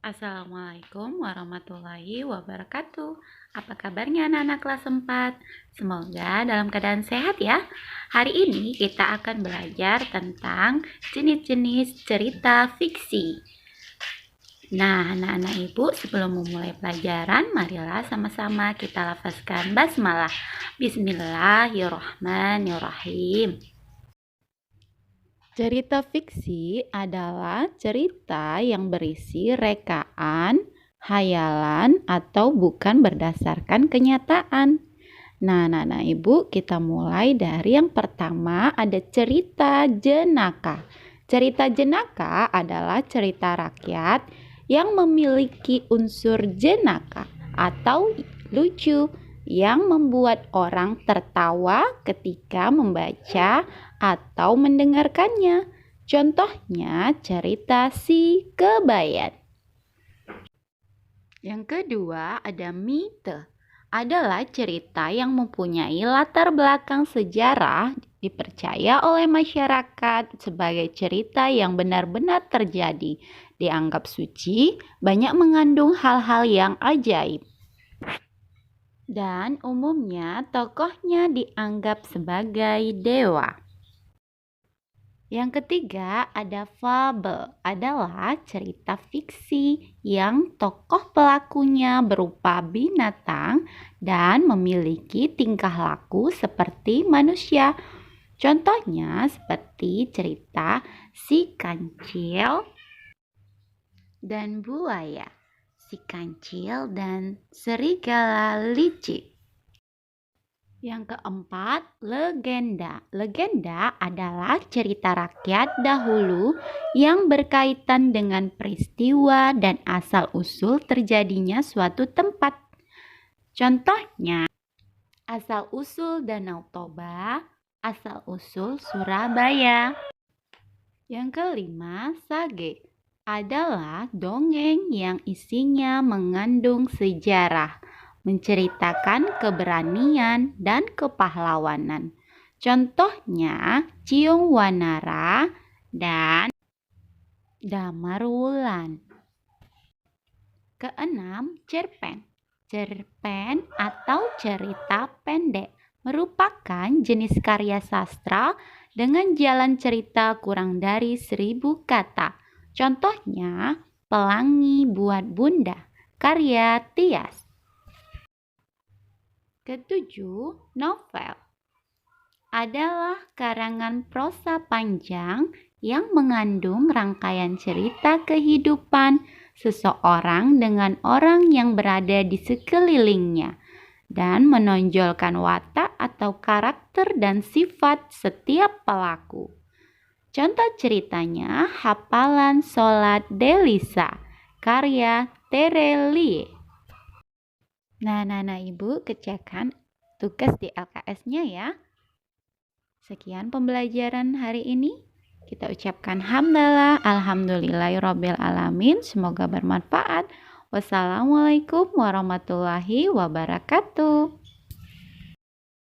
Assalamualaikum warahmatullahi wabarakatuh. Apa kabarnya anak-anak kelas 4? Semoga dalam keadaan sehat ya. Hari ini kita akan belajar tentang jenis-jenis cerita fiksi. Nah, anak-anak ibu, sebelum memulai pelajaran, marilah sama-sama kita lafazkan basmalah. Bismillahirrahmanirrahim. Cerita fiksi adalah cerita yang berisi rekaan, hayalan, atau bukan berdasarkan kenyataan. Nah, anak-anak ibu, kita mulai dari yang pertama, ada cerita jenaka. Cerita jenaka adalah cerita rakyat yang memiliki unsur jenaka atau lucu yang membuat orang tertawa ketika membaca atau mendengarkannya. Contohnya cerita Si Kebayan. Yang kedua ada mite. Adalah cerita yang mempunyai latar belakang sejarah, dipercaya oleh masyarakat sebagai cerita yang benar-benar terjadi, dianggap suci, banyak mengandung hal-hal yang ajaib. Dan umumnya tokohnya dianggap sebagai dewa. Yang ketiga ada fabel, adalah cerita fiksi yang tokoh pelakunya berupa binatang dan memiliki tingkah laku seperti manusia. Contohnya seperti cerita Si Kancil dan Buaya, Si Kancil dan Serigala Licik. Yang keempat, legenda. Legenda adalah cerita rakyat dahulu yang berkaitan dengan peristiwa dan asal-usul terjadinya suatu tempat. Contohnya, asal-usul Danau Toba, asal-usul Surabaya. Yang kelima, sage adalah dongeng yang isinya mengandung sejarah, menceritakan keberanian dan kepahlawanan. Contohnya Ciung Wanara dan Damar Wulan. Keenam, cerpen. Cerpen atau cerita pendek merupakan jenis karya sastra dengan jalan cerita kurang dari 1000 kata. Contohnya Pelangi Buat Bunda, karya Tias. Ketujuh, novel adalah karangan prosa panjang yang mengandung rangkaian cerita kehidupan seseorang dengan orang yang berada di sekelilingnya dan menonjolkan watak atau karakter dan sifat setiap pelaku. Contoh ceritanya Hafalan Sholat Delisa, karya Terelie. Nah, ibu kerjakan tugas di LKS-nya ya. Sekian pembelajaran hari ini. Kita ucapkan hamdalah, alhamdulillahirabbil alamin. Semoga bermanfaat. Wassalamualaikum warahmatullahi wabarakatuh.